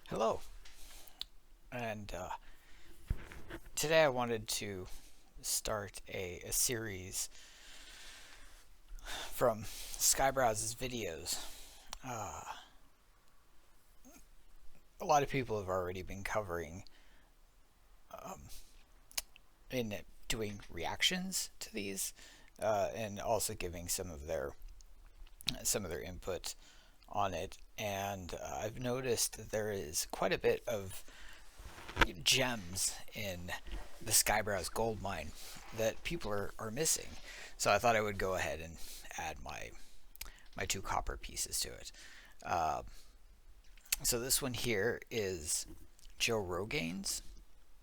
Hello, and today I wanted to start a series from Skyebrows' videos. Uh, a lot of people have already been covering um, in doing reactions to these, and also giving some of their input on it. And I've noticed that there is quite a bit of gems in the Skyebrows Gold mine that people are missing. So I thought I would go ahead and add my two copper pieces to it. Uh, so this one here is Joe Rogan's,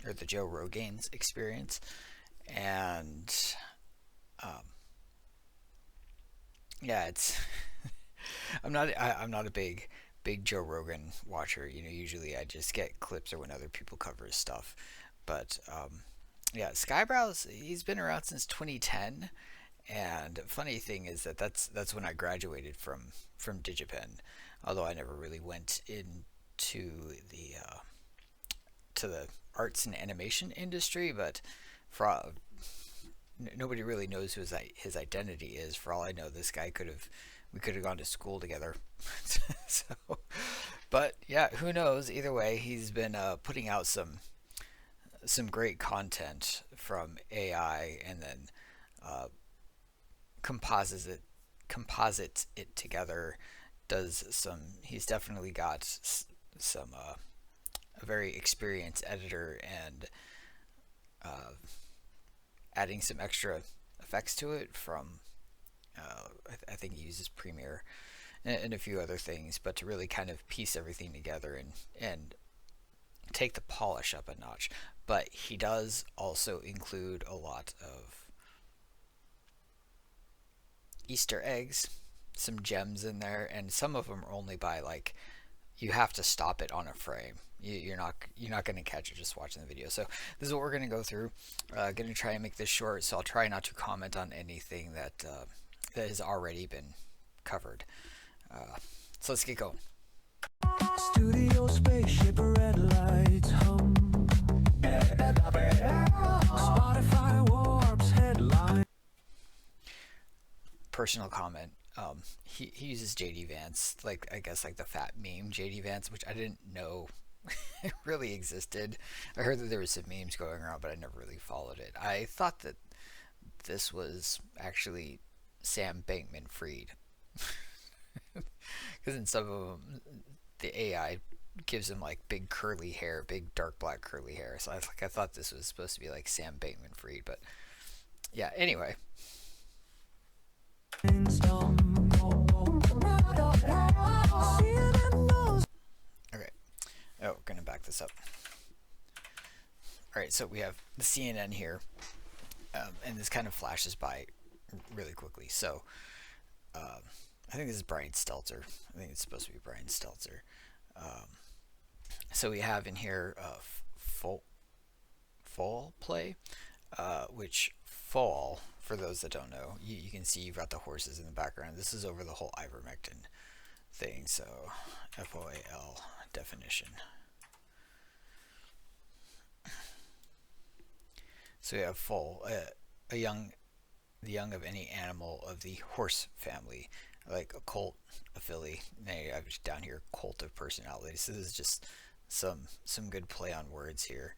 or the Joe Rogan's experience, and um, yeah, it's I'm not a big Joe Rogan watcher. Usually I just get clips or when other people cover his stuff. But yeah, Skybrows, he's been around since 2010, and funny thing is that that's when I graduated from DigiPen. Although I never really went into the arts and animation industry, but for nobody really knows who his identity is. For all I know, this guy we could have gone to school together. So, but yeah, who knows? Either way, he's been putting out some great content from AI, and then uh, composites it together. Does some? He's definitely got some a very experienced editor, and uh, adding some extra effects to it from I think he uses Premiere and a few other things, but to really kind of piece everything together and take the polish up a notch. But he does also include a lot of Easter eggs, some gems in there, and some of them are only by like you have to stop it on a frame. You're not going to catch it just watching the video. So this is what we're going to go through. Going to try and make this short, so I'll try not to comment on anything that has already been covered. So let's get going. Studio spaceship, red lights hum. Spotify warps headline. Personal comment. He uses JD Vance, like I guess like the fat meme JD Vance, which I didn't know it really existed. I heard that there was some memes going around, but I never really followed it. I thought that this was actually Sam Bankman-Fried, because in some of them the AI gives him like big curly hair, big dark black curly hair. So I thought this was supposed to be like Sam Bankman-Fried, but yeah. Anyway. Okay. Oh, we're gonna back this up. All right, so we have the CNN here, and this kind of flashes by really quickly. So I think this is Brian Stelter. I think it's supposed to be Brian Stelter. So we have in here fall play, which fall, for those that don't know, you can see you've got the horses in the background. This is over the whole ivermectin thing. So FOAL definition. So we have foal, the young of any animal of the horse family, like a colt, a filly. I have down here colt of personality. So this is just some good play on words here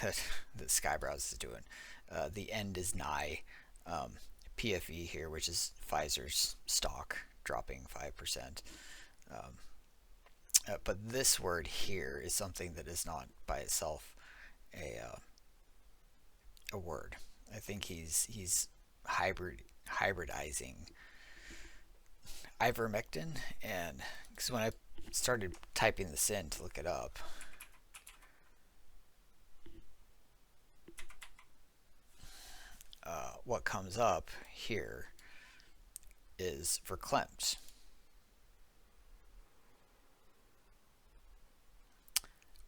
that Skyebrows is doing. The end is nigh. PFE here, which is Pfizer's stock dropping 5%. But this word here is something that is not by itself a word. I think he's hybridizing ivermectin, and because when I started typing this in to look it up, what comes up here is verklempt.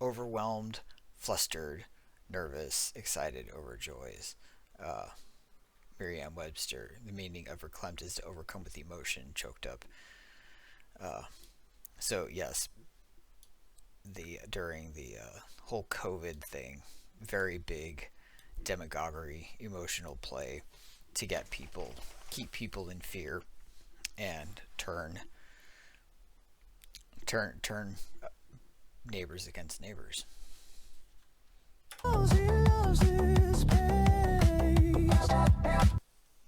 Overwhelmed, flustered, nervous, excited, overjoys. Merriam-Webster, the meaning of verklempt is to overcome with emotion, choked up. So yes, during the whole COVID thing, very big demagoguery, emotional play to keep people in fear, and turn neighbors against neighbors.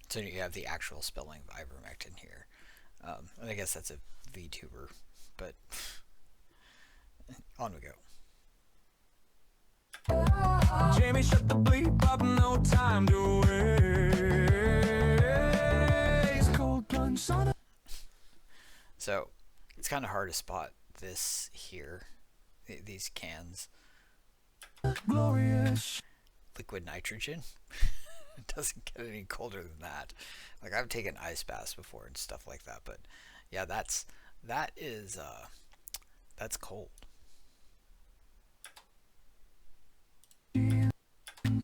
So you have the actual spelling of ivermectin here. And I guess that's a VTuber, but on we go. Jamie, shut the bleep up, no time to waste. Cold plunge on. So it's kind of hard to spot this here. These cans. Glorious. Liquid nitrogen. It doesn't get any colder than that. Like, I've taken ice baths before and stuff like that, but yeah, that's cold.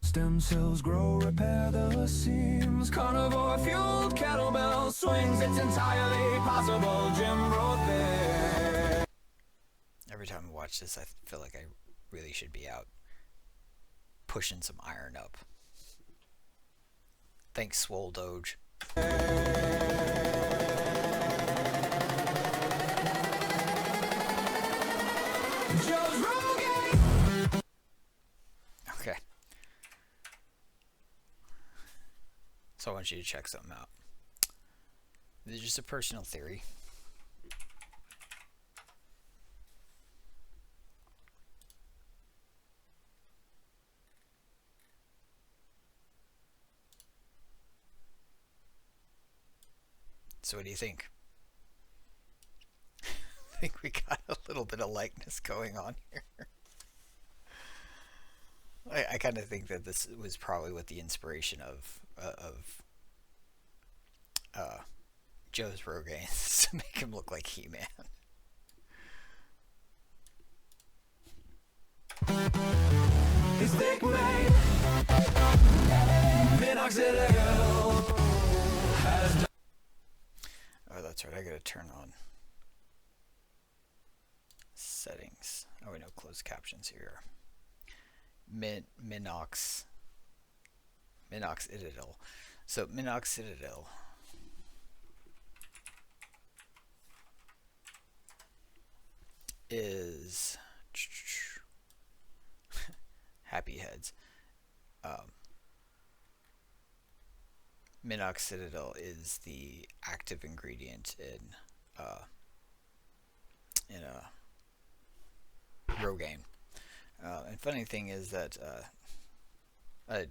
Stem cells grow, repair the seams. Carnivore fueled kettlebell swings. It's entirely possible. Jim wrote there. Every time I watch this, I feel like I really should be out pushing some iron up. Thanks, Swole Doge. Okay. So I want you to check something out. This is just a personal theory. So what do you think? I think we got a little bit of likeness going on here. I kind of think that this was probably what the inspiration of Joe's Rogaine is, to make him look like He-Man. His thick mane, minoxidil. Oh, that's right. I gotta turn on settings. Oh, wait, no, closed captions here. Minoxidil. So minoxidil is happy heads. Minoxidil is the active ingredient in Rogaine. And funny thing is that I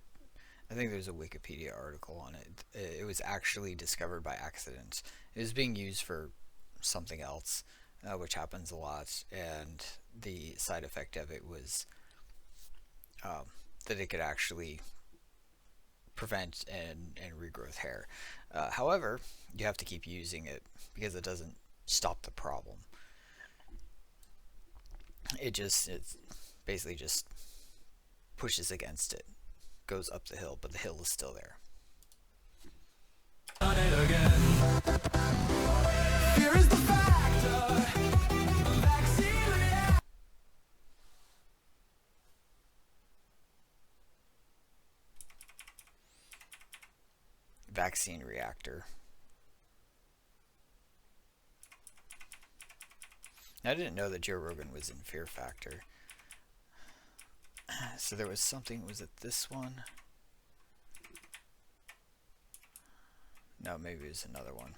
think there's a Wikipedia article on it. It was actually discovered by accident. It was being used for something else, which happens a lot, and the side effect of it was that it could actually prevent and regrowth hair. However, you have to keep using it because it doesn't stop the problem. It basically just pushes against it, goes up the hill, but the hill is still there. On it again. Here is the factor. Vaccine reactor. I didn't know that Joe Rogan was in Fear Factor. So there was something, was it this one? No, maybe it was another one.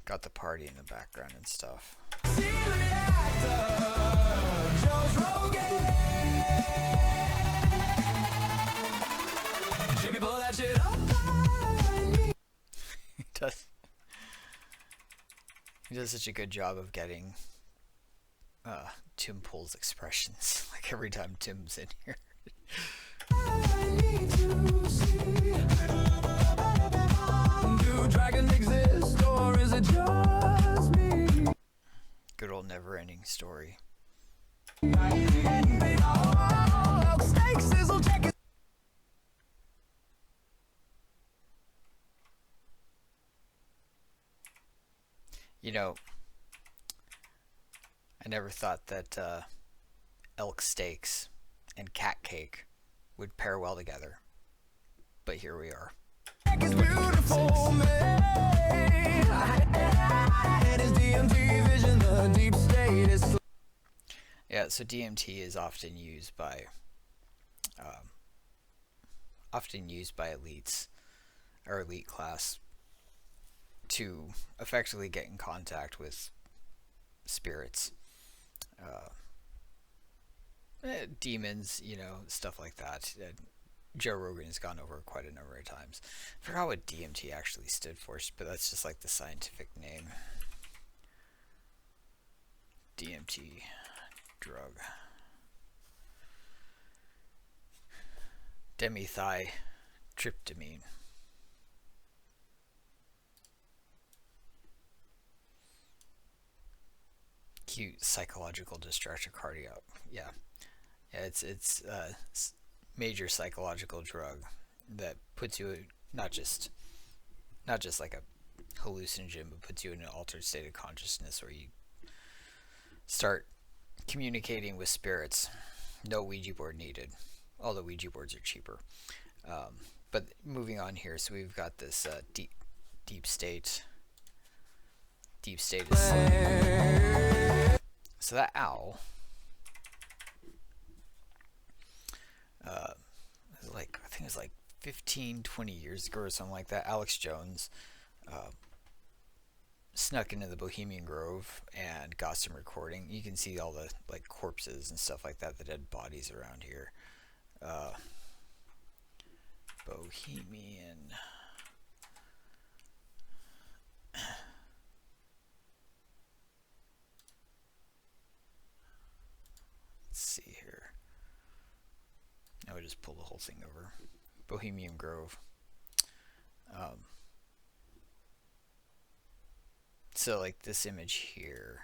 Got the party in the background and stuff. He does such a good job of getting Tim Pool's expressions, like every time Tim's in here. Do dragons exist, or is it just me? Good old never-ending story. You know, I never thought that elk steaks and cat cake would pair well together, but here we are. Yeah, so DMT is um, often used by elites or elite class to effectively get in contact with spirits, uh, demons, stuff like that. Joe Rogan has gone over quite a number of times. I forgot what DMT actually stood for, but that's just like the scientific name. DMT drug. Dimethyl-tryptamine. Acute psychological distress or cardiac. Yeah, it's a major psychological drug that puts you not just like a hallucinogen, but puts you in an altered state of consciousness where you start communicating with spirits. No Ouija board needed, although Ouija boards are cheaper. But moving on here, so we've got this deep state is so that owl I think it was like 15-20 years ago or something like that. Alex Jones snuck into the Bohemian Grove and got some recording. You can see all the like corpses and stuff like that, the dead bodies around here. Bohemian. Let's see here. I would just pull the whole thing over. Bohemian Grove. So like this image here.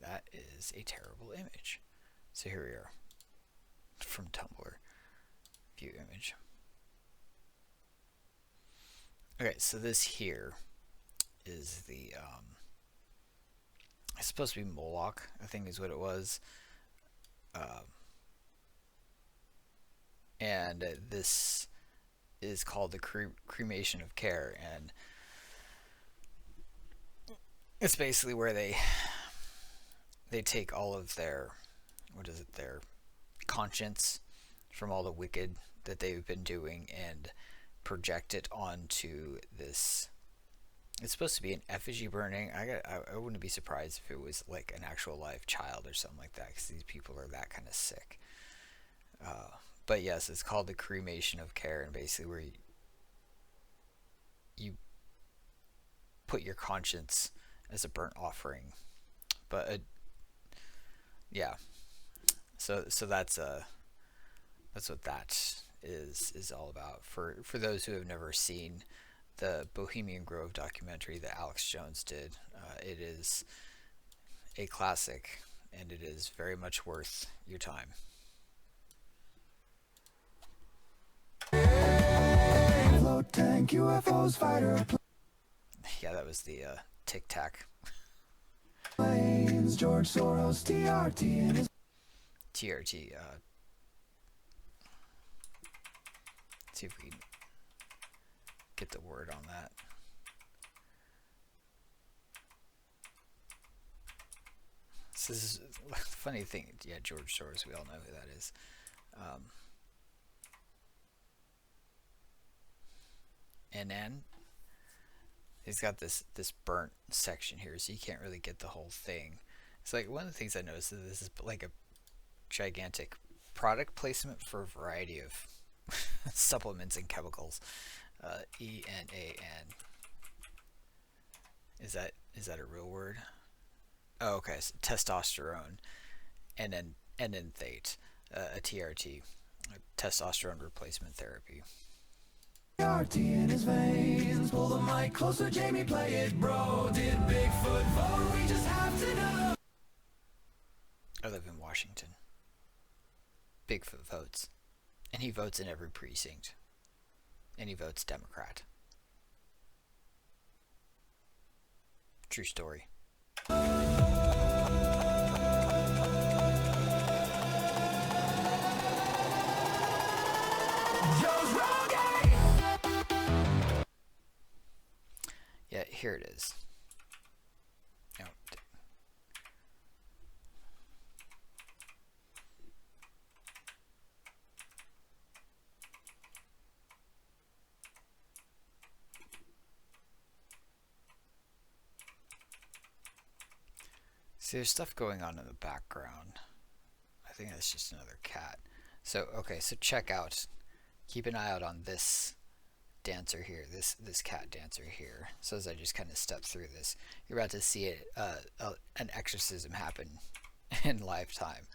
That is a terrible image. So here we are. From Tumblr. View image. Okay, so this here is the it's supposed to be Moloch, I think is what it was. And this is called the cremation of care, and it's basically where they take all of their their conscience from all the wicked that they've been doing and project it onto this. It's supposed to be an effigy burning. I wouldn't be surprised if it was like an actual live child or something like that, because these people are that kind of sick. But yes, it's called the cremation of care, and basically where you put your conscience as a burnt offering. But yeah, so that's what that is all about. For those who have never seen the Bohemian Grove documentary that Alex Jones did, it is a classic, and it is very much worth your time. Tank, UFOs, fighter. Yeah, that was the Tic Tac. George Soros, TRT. TRT. Let's see if we can get the word on that. So this is a funny thing. Yeah, George Soros, we all know who that is. And then he's got this burnt section here, so you can't really get the whole thing. It's like one of the things I noticed is this is like a gigantic product placement for a variety of supplements and chemicals. ENAN. Is that a real word? Oh, okay. So testosterone, and then enanthate, a TRT, testosterone replacement therapy. TRT in his veins. Pull the mic closer, Jamie. Play it, bro. Did Bigfoot vote? We just have to know. I live in Washington. Bigfoot votes. And he votes in every precinct. And he votes Democrat. True story. Yeah, here it is. Oh. See, there's stuff going on in the background. I think that's just another cat. So, okay, so check out. Keep an eye out on this dancer here, this cat dancer here. So as I just kind of step through this, you're about to see it, an exorcism happen in live time.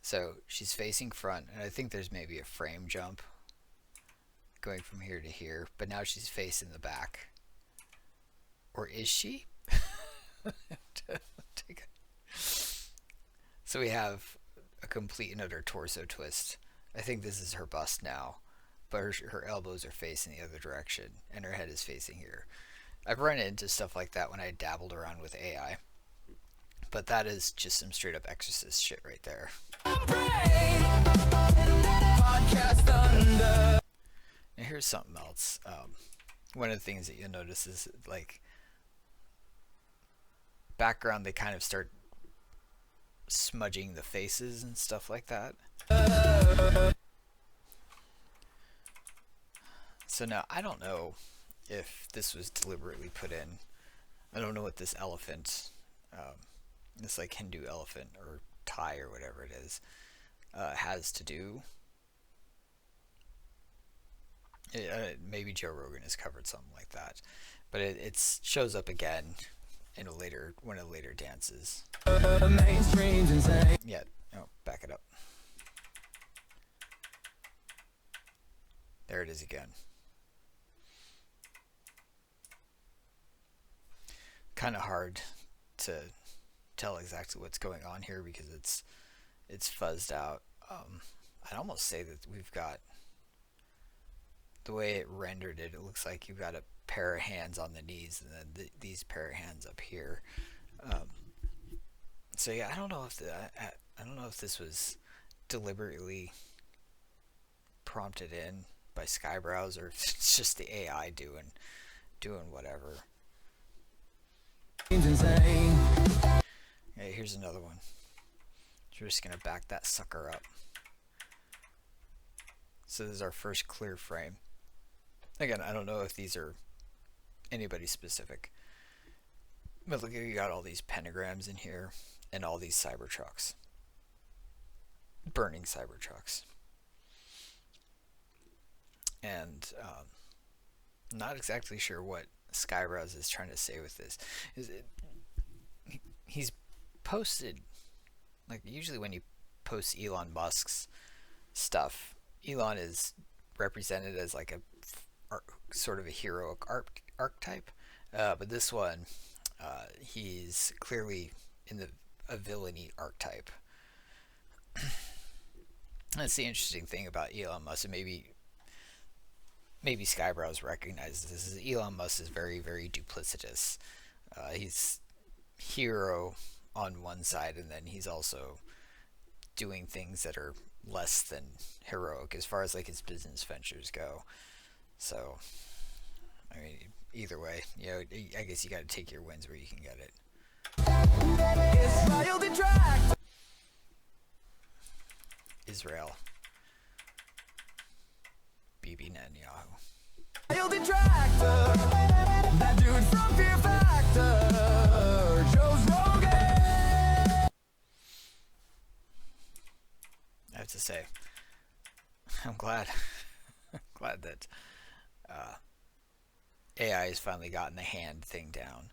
So she's facing front, and I think there's maybe a frame jump going from here to here, but now she's facing the back. Or is she? So we have a complete and utter torso twist. I think this is her bust now, but her elbows are facing the other direction, and her head is facing here. I've run into stuff like that when I dabbled around with AI, but that is just some straight up exorcist shit right there. Now here's something else. One of the things that you'll notice is, like, background, they kind of start smudging the faces and stuff like that. So now I don't know if this was deliberately put in. I don't know what this elephant, this like Hindu elephant or Thai or whatever it is, has to do. Maybe Joe Rogan has covered something like that, but it shows up again in one of the later dances. Yeah, oh, back it up. There it is again. Kind of hard to tell exactly what's going on here because it's fuzzed out. I'd almost say that we've got, the way it rendered it, it looks like you've got a pair of hands on the knees and then these pair of hands up here. So yeah, I don't know if this was deliberately prompted in by Skyebrows or if it's just the AI doing whatever. Okay, here's another one. We're just gonna back that sucker up. So this is our first clear frame. Again, I don't know if these are anybody specific, but look, you got all these pentagrams in here and all these Cybertrucks, burning Cybertrucks, and not exactly sure what Skyebrows is trying to say with this. He's posted, like, usually when you post Elon Musk's stuff, Elon is represented as like a sort of a heroic archetype, but this one, he's clearly in a villainy archetype. That's the interesting thing about Elon Musk, and maybe Skyebrows recognizes this, is Elon Musk is very, very duplicitous. He's hero on one side, and then he's also doing things that are less than heroic as far as like his business ventures go. So, I mean, either way, you know, I guess you got to take your wins where you can get it. Israel. Bibi Netanyahu. That dude from Fear Factor, Joe's Rogan. I have to say, I'm glad that AI has finally gotten the hand thing down.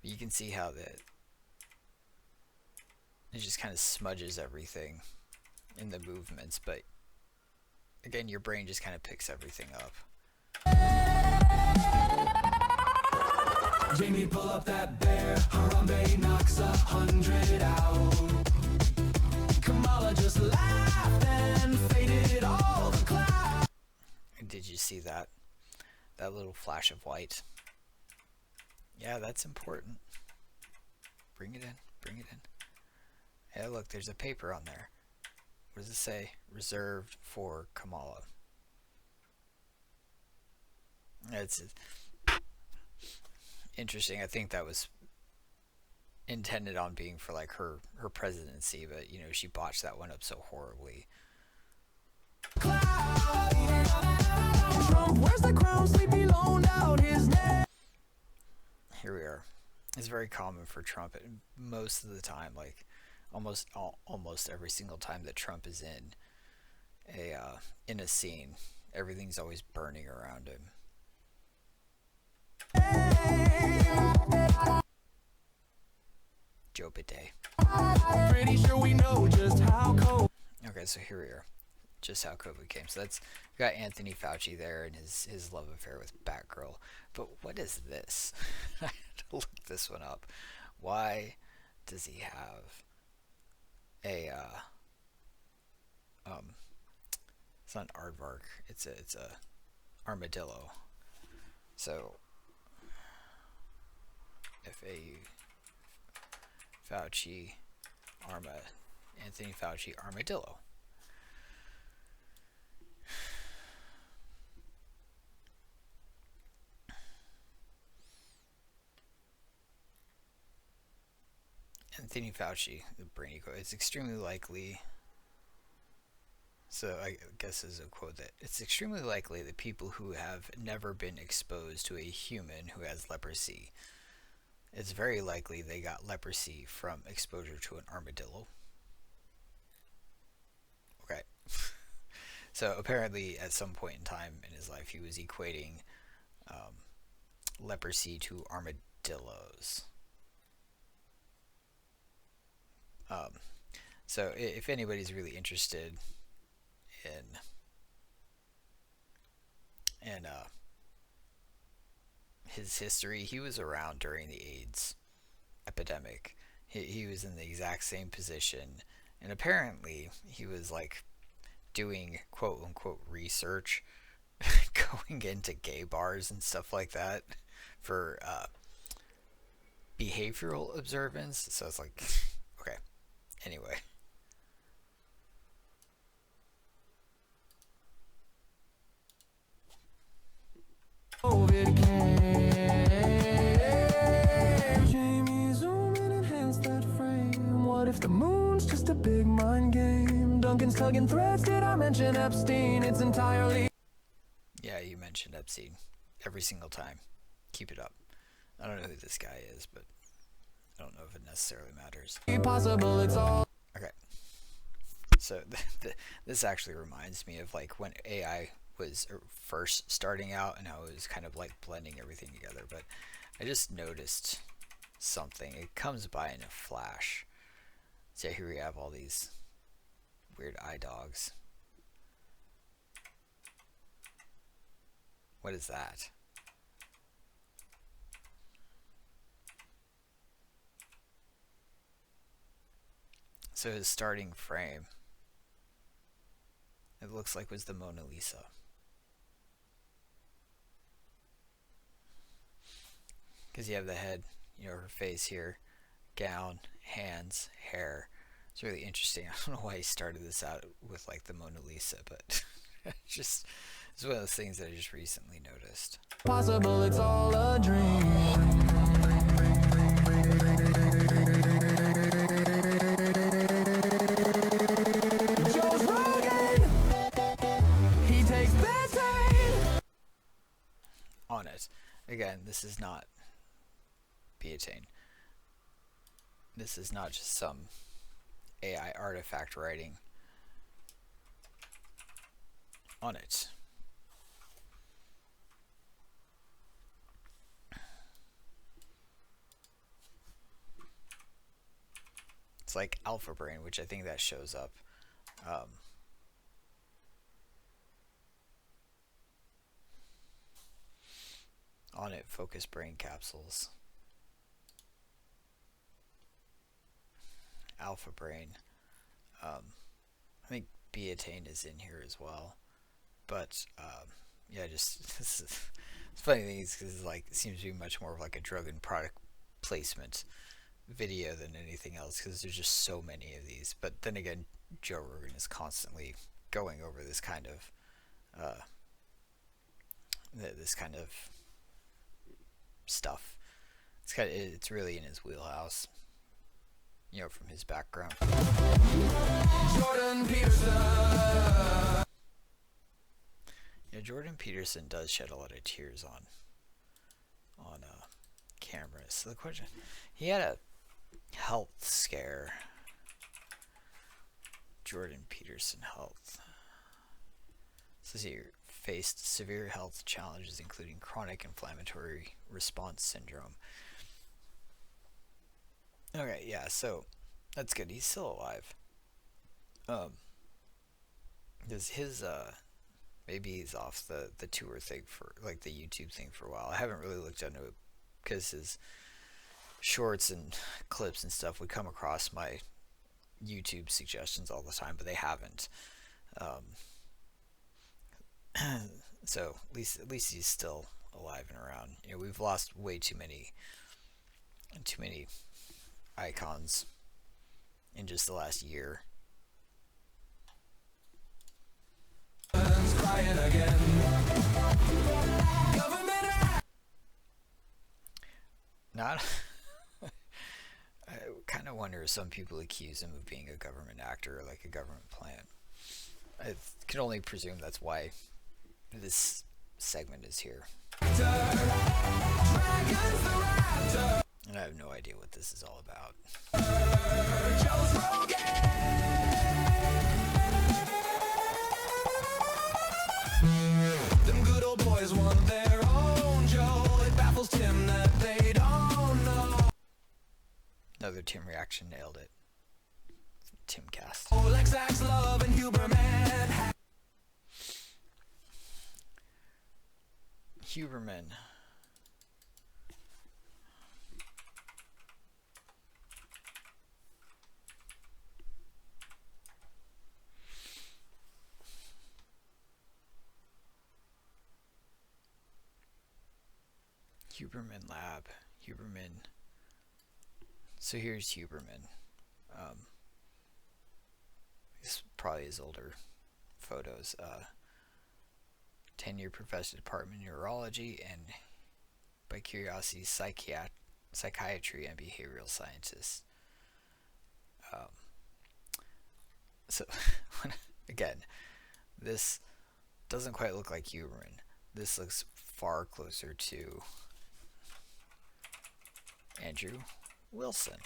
You can see how it just kind of smudges everything in the movements, but again, your brain just kind of picks everything up. Jamie, pull up that bear. Harambe knocks 100 out. Kamala just laughed and faded off. you see that? That little flash of white. Yeah, that's important. Bring it in. Bring it in. Hey, look, there's a paper on there. What does it say? Reserved for Kamala. It's interesting. I think that was intended on being for like her presidency, but you know, she botched that one up so horribly. Trump, where's the crown? Sleepy loaned out his neck. Here we are. It's very common for Trump most of the time, like almost every single time that Trump is in a scene, everything's always burning around him. Joe Bidet. Pretty sure we know just how cold. Okay, so here we are. Just how COVID came. So that's, we got Anthony Fauci there and his love affair with Batgirl. But what is this? I had to look this one up. Why does he have a it's not an aardvark, it's a armadillo. So Fauci Anthony Fauci armadillo. Anthony Fauci, the brainy quote, it's extremely likely, so I guess is a quote, that it's extremely likely that people who have never been exposed to a human who has leprosy, it's very likely they got leprosy from exposure to an armadillo. Okay. So apparently at some point in time in his life he was equating leprosy to armadillos. So if anybody's really interested in his history, he was around during the AIDS epidemic. He was in the exact same position, and apparently he was like doing quote unquote research going into gay bars and stuff like that for behavioral observance. So it's like, okay, anyway. COVID came. Jamie, zoom in, enhance that frame. What if the moon's just a big mind game? Duncan's tugging threads. Did I mention Epstein? It's entirely. Yeah, you mentioned Epstein every single time. Keep it up. I don't know who this guy is, but I don't know if it necessarily matters. Possible, it's all. Okay. So this actually reminds me of like when AI was first starting out and how it was kind of like blending everything together. But I just noticed something. It comes by in a flash. So here we have all these weird eye dogs. What is that? So his starting frame, it looks like was the Mona Lisa. Because you have the head, you know, her face here, gown, hands, hair. It's really interesting. I don't know why he started this out with like the Mona Lisa, but just it's one of those things that I just recently noticed. Possible, it's all a dream. On it. Again, this is not butane. This is not just some AI artifact writing on it. It's like Alpha Brain, which I think that shows up on it. Focus brain capsules. Alpha Brain. I think butane is in here as well, but yeah, just it's funny things because like it seems to be much more of like a drug and product placement video than anything else because there's just so many of these. But then again, Joe Rogan is constantly going over uh, this kind of stuff. It's really in his wheelhouse, you know, from his background. Jordan Peterson. Yeah, Jordan Peterson does shed a lot of tears on camera. So the question, he had a health scare. Jordan Peterson health. Says here faced severe health challenges including chronic inflammatory response syndrome. Okay, yeah, so that's good. He's still alive. Does his maybe he's off the tour thing for like the YouTube thing for a while. I haven't really looked into it because his shorts and clips and stuff would come across my YouTube suggestions all the time, but they haven't. So at least he's still alive and around. You know, we've lost way too many icons in just the last year. Not. I kind of wonder if some people accuse him of being a government actor or like a government plant. I can only presume that's why this segment is here. And I have no idea what this is all about. Them good old boys want their own Joe. It baffles Tim that they don't know. Another Tim reaction, nailed it. Timcast. Oh, like Zach's Love and Huberman. Huberman. Huberman Lab. Huberman. So here's Huberman. This probably his older photos. 10-year professor department of neurology and by curiosity psychiatry and behavioral scientist. So again, this doesn't quite look like Huberman. This looks far closer to Andrew Wilson.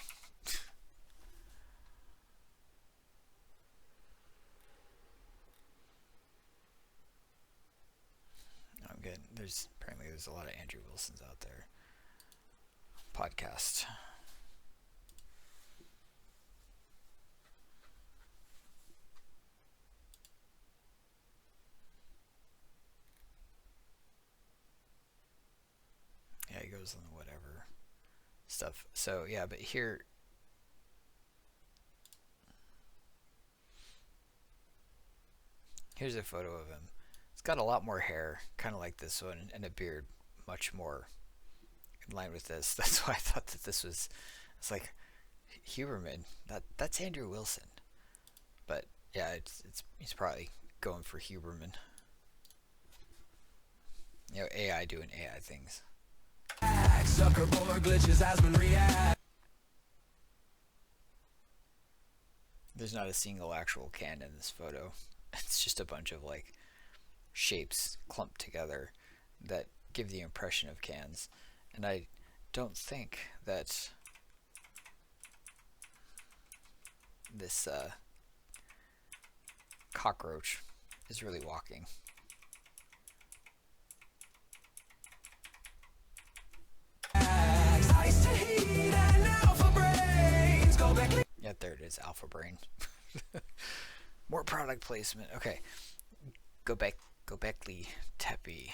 I'm good. Apparently there's a lot of Andrew Wilsons out there. Podcast. Yeah, he goes on the whatever stuff. So yeah, but here's a photo of him. It's got a lot more hair, kind of like this one, and a beard, much more in line with this. That's why I thought that this was. It's like Huberman. That's Andrew Wilson, but yeah, he's probably going for Huberman. You know, AI doing AI things. There's not a single actual can in this photo. It's just a bunch of like shapes clumped together that give the impression of cans. And I don't think that this cockroach is really walking. Yeah, there it is, Alpha Brain. More product placement. Okay. Gobekli Tepe.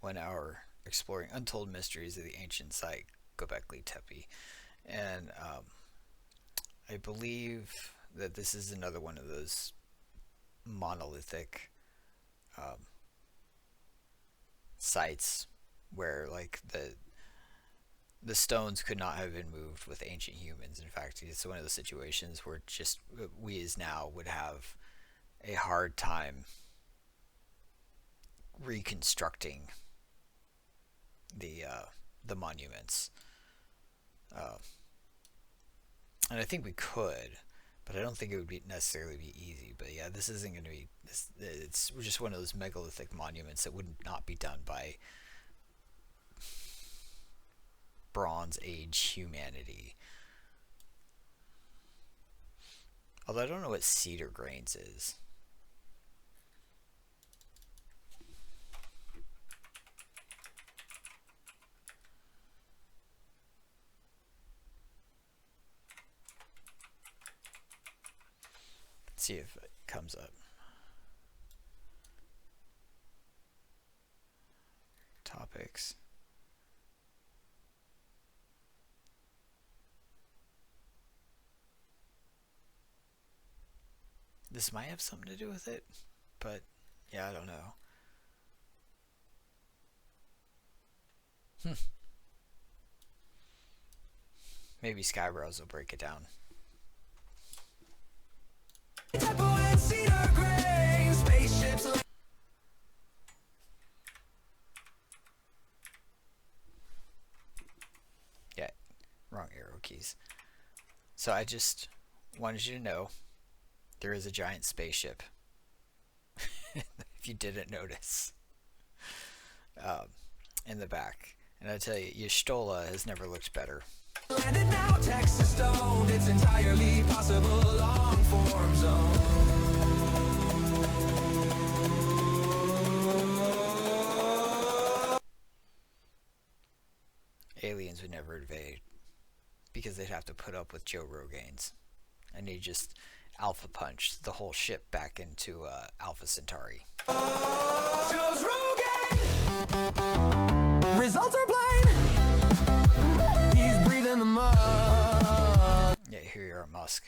1 hour exploring untold mysteries of the ancient site Göbekli Tepe. And I believe that this is another one of those monolithic sites where like the stones could not have been moved with ancient humans. In fact, it's one of those situations where just we as now would have a hard time reconstructing the monuments. Uh, and I think we could, but I don't think it would be necessarily be easy. But yeah, this isn't going to be. It's just one of those megalithic monuments that would not be done by Bronze Age humanity. Although I don't know what cedar grains is. Let's see if it comes up. Topics. This might have something to do with it, but yeah, I don't know. Maybe Skyebrows will break it down. Yeah, wrong arrow keys. So I just wanted you to know there is a giant spaceship. If you didn't notice, in the back. And I tell you, Y'shtola has never looked better. Landed now, Texas stoned. It's entirely possible. Long form zone. Aliens would never invade because they'd have to put up with Joe Rogaines, and they just alpha punch the whole ship back into Alpha Centauri. Joe's Rogan! Results are plain. He's breathing the mud. Yeah, here you are, Musk,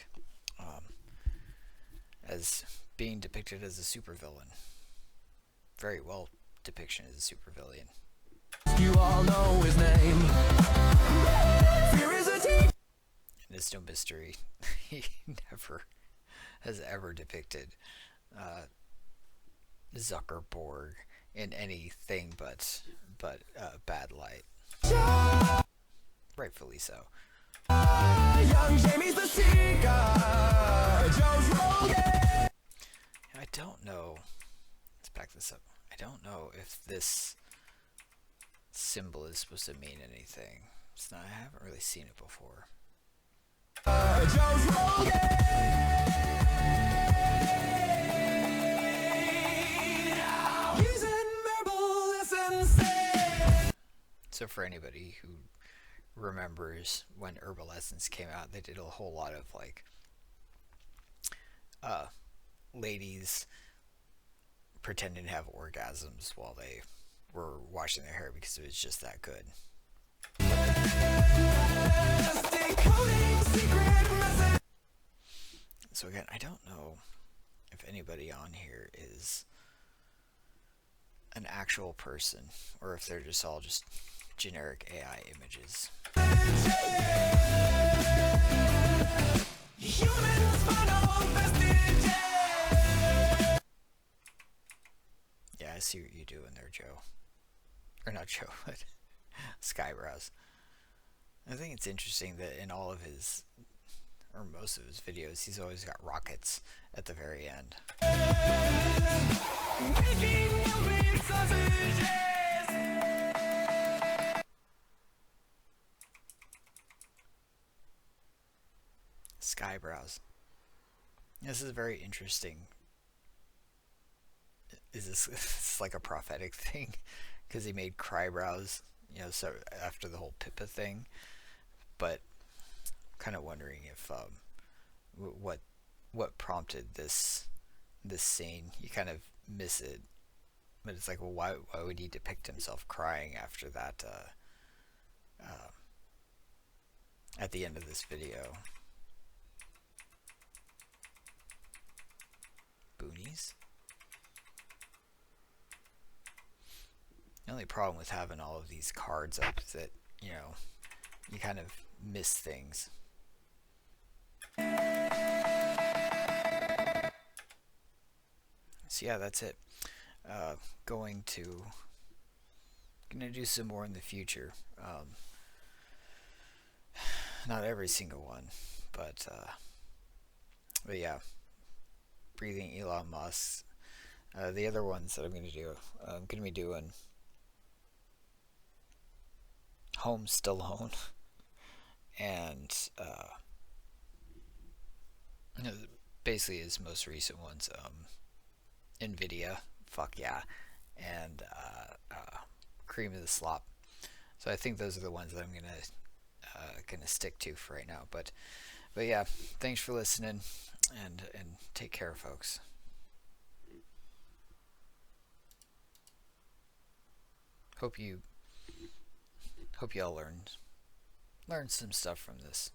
as being depicted as a supervillain. Very well depiction as a supervillain. You all know his name. Fear is a team. And it's no mystery. He never has ever depicted Zuckerberg in anything but bad light. Rightfully so. Young Jamie's the seeker. Joe's Rogan. I don't know. Let's back this up. I don't know if this symbol is supposed to mean anything. It's not. I haven't really seen it before. Joe's So for anybody who remembers when Herbal Essence came out, they did a whole lot of like ladies pretending to have orgasms while they were washing their hair because it was just that good. So again, I don't know if anybody on here is an actual person or if they're just all just generic AI images. Yeah, I see what you're doing there, Joe. Or not Joe, but Skyebrows. I think it's interesting that in all of his, or most of his videos, he's always got rockets at the very end. Skyebrows. This is very interesting. Is this like a prophetic thing? Because he made Crybrows, you know, so after the whole Pippa thing. But I'm kind of wondering if what prompted this scene. You kind of miss it But it's like, well, why would he depict himself crying after that? At the end of this video, boonies. The only problem with having all of these cards up is that, you know, you kind of miss things. So yeah, that's it. Gonna do some more in the future. Not every single one, but yeah, breathing Elon Musk. The other ones that I'm gonna do, I'm gonna be doing Home Stallone and basically his most recent ones, Nvidia, fuck yeah, and Cream of the Slop. So I think those are the ones that I'm gonna stick to for right now. But yeah, thanks for listening, and take care, folks. Hope y'all learned some stuff from this.